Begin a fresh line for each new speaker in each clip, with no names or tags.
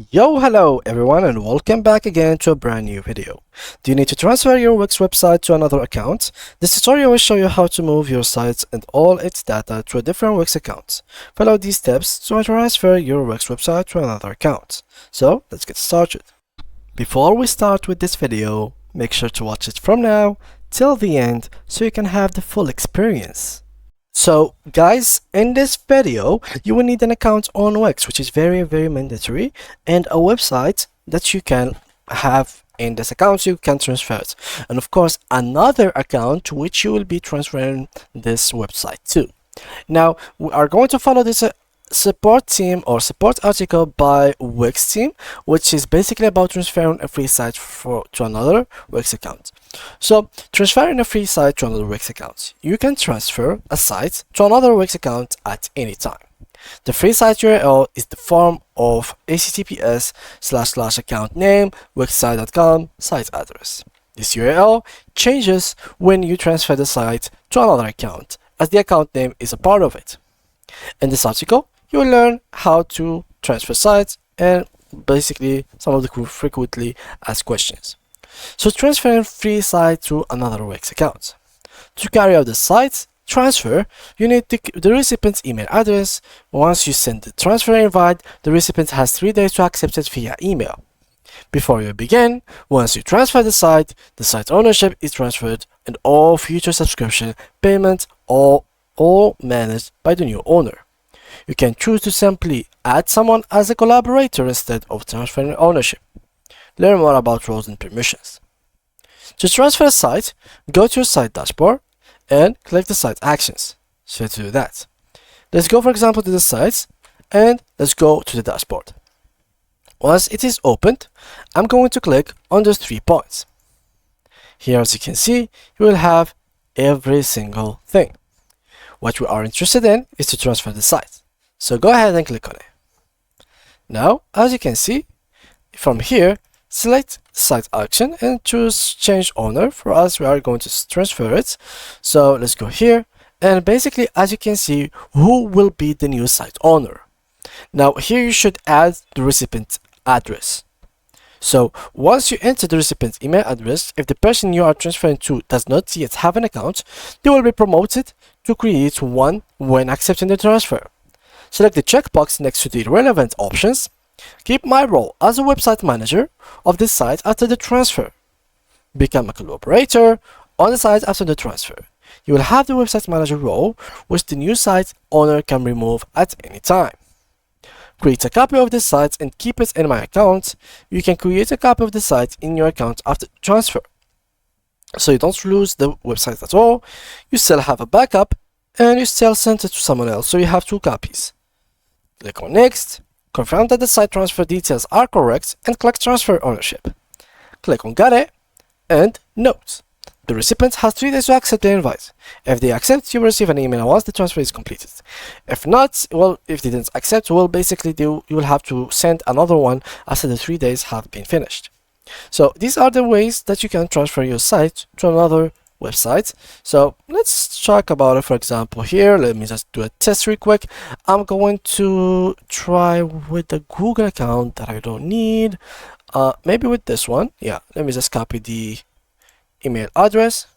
Hello everyone and welcome back again to a brand new video. Do you need to transfer your Wix website to another account? This tutorial will show you how to move your site and all its data to a different Wix account. Follow these steps to transfer your Wix website to another account. So let's get started. Before we start with this video, make sure to watch it from now till the end so you can have the full experience. So guys, in this video, you will need an account on Wix, which is very mandatory, and a website that you can have in this account so you can transfer it. And of course, another account to which you will be transferring this website to. Now, we are going to follow this support team or support article by Wix team, which is basically about transferring a free site to another Wix account. So transferring a free site to another Wix account, you can transfer a site to another Wix account at any time. The free site URL is the form of https://account name wixsite.com site address. This URL changes when you transfer the site to another account, as the account name is a part of it. In this article, you will learn how to transfer sites and basically some of the frequently asked questions. So transferring free site to another Wix account. To carry out the site transfer, you need the recipient's email address. Once you send the transfer invite, the recipient has 3 days to accept it via email. Before you begin, once you transfer the site ownership is transferred and all future subscription payments all managed by the new owner. You can choose to simply add someone as a collaborator instead of transferring ownership. Learn more about roles and permissions. To transfer a site, go to your site dashboard and click the site actions. So to do that, let's go for example to the sites and let's go to the dashboard. Once it is opened, I'm going to click on those 3 points. Here, as you can see, you will have every single thing. What we are interested in is to transfer the site. So go ahead and click on it. Now, as you can see, from here, select site action and choose change owner. For us, we are going to transfer it. So let's go here. And basically, as you can see, who will be the new site owner? Now here you should add the recipient address. So once you enter the recipient's email address, if the person you are transferring to does not yet have an account, they will be promoted to create one when accepting the transfer. Select the checkbox next to the relevant options. Keep my role as a website manager of the site after the transfer. Become a collaborator on the site after the transfer. You will have the website manager role, which the new site owner can remove at any time. Create a copy of the site and keep it in my account. You can create a copy of the site in your account after transfer. So you don't lose the website at all. You still have a backup and you still send it to someone else. So you have 2 copies. Click on next. Confirm that the site transfer details are correct and click transfer ownership. Click on got it and note. The recipient has 3 days to accept the invite. If they accept, you will receive an email once the transfer is completed. If not, well, if they didn't accept, well, basically you will have to send another one after the 3 days have been finished. So these are the ways that you can transfer your site to another website. So let's talk about it. For example, here, let me just do a test real quick. I'm going to try with the Google account that I don't need. Maybe with this one. Yeah, let me just copy the email address.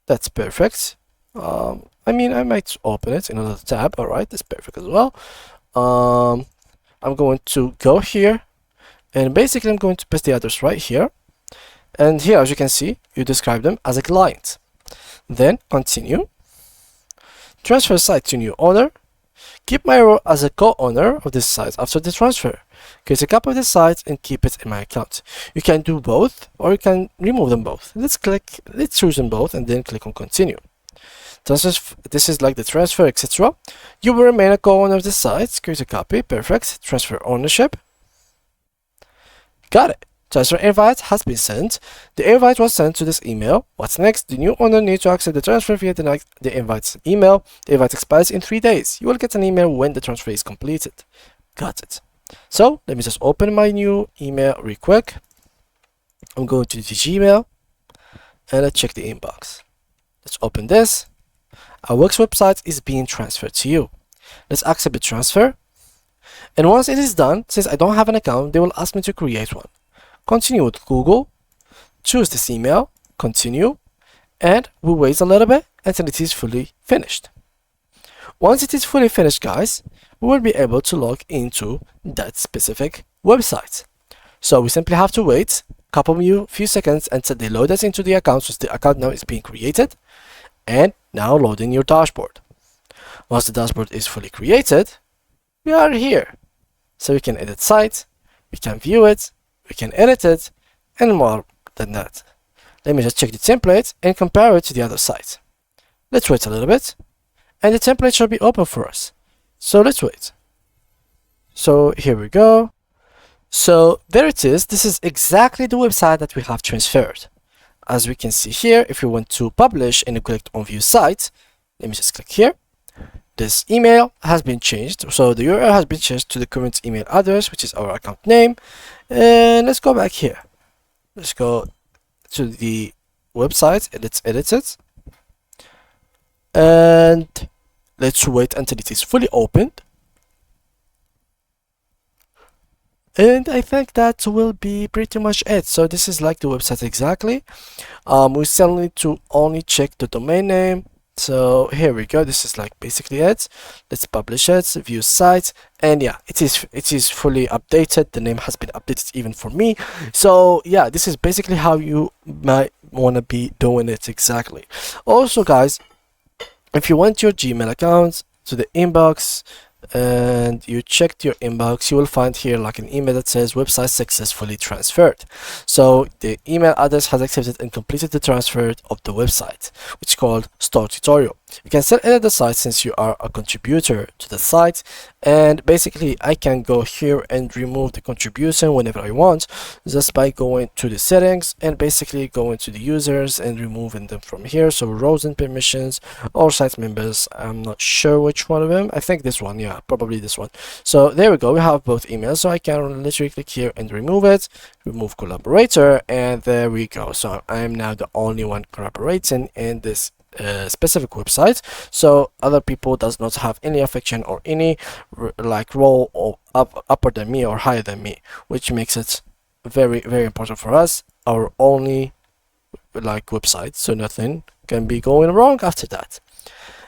That's perfect. I mean, I might open it in another tab. All right, that's perfect as well. I'm going to go here and basically I'm going to paste the address right here. And here, as you can see, you describe them as a client. Then continue. Transfer site to new owner. Keep my role as a co-owner of this site after the transfer. Create a copy of the site and keep it in my account. You can do both or you can remove them both. Let's choose them both and then click on continue. This is like the transfer, etc. You will remain a co-owner of the site. Create a copy. Perfect. Transfer ownership. Got it. Transfer invite has been sent. The invite was sent to this email. What's next? The new owner needs to accept the transfer via the invite's email. The invite expires in 3 days. You will get an email when the transfer is completed. Got it. So let me just open my new email real quick. I'm going to the Gmail and let's check the inbox. Let's open this. Our Wix website is being transferred to you. Let's accept the transfer. And once it is done, since I don't have an account, they will ask me to create one. Continue with Google, choose this email, continue, and we wait a little bit until it is fully finished. Once it is fully finished, guys, we will be able to log into that specific website. So we simply have to wait a few seconds until they load us into the account, since the account now is being created, and now loading your dashboard. Once the dashboard is fully created, we are here. So we can edit site, we can view it, we can edit it, and more than that. Let me just check the template and compare it to the other site. Let's wait a little bit, and the template should be open for us. So let's wait. So here we go. So there it is. This is exactly the website that we have transferred. As we can see here, if you want to publish and you click on view site, let me just click here. This email has been changed. So the URL has been changed to the current email address, which is our account name. And let's go back here. Let's go to the website and let's edit it. And let's wait until it is fully opened. And I think that will be pretty much it. So this is like the website exactly. We still need to only check the domain name. So here we go. This is like basically it. Let's publish it, view site, and yeah, it is fully updated. The name has been updated even for me. So yeah, this is basically how you might want to be doing it exactly. Also, guys, if you want your Gmail account to the inbox and you checked your inbox, you will find here like an email that says website successfully transferred. So the email address has accepted and completed the transfer of the website, which is called Start Tutorial. You can still edit the site since you are a contributor to the site, and basically I can go here and remove the contribution whenever I want, just by going to the settings and basically going to the users and removing them from here. So roles and permissions or site members, I'm not sure which one of them. I think this one, yeah, probably this one. So there we go, we have both emails, so I can literally click here and remove it, remove collaborator, and there we go. So I am now the only one collaborating in this specific website, so other people does not have any affection or any like role or upper than me or higher than me, which makes it very important for us, our only like website, so nothing can be going wrong after that.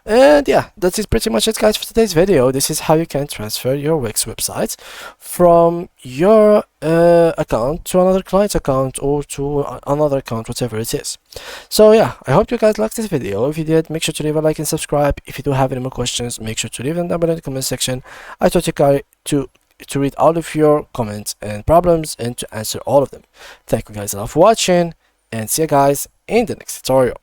And yeah, that is pretty much it, guys, for today's video. This is how you can transfer your Wix website from your account to another client's account or to another account, whatever it is. So yeah, I hope you guys liked this video. If you did, make sure to leave a like and subscribe. If you do have any more questions, make sure to leave them down below in the comment section. I totally try to read all of your comments and problems and to answer all of them. Thank you guys a lot for watching, and see you guys in the next tutorial.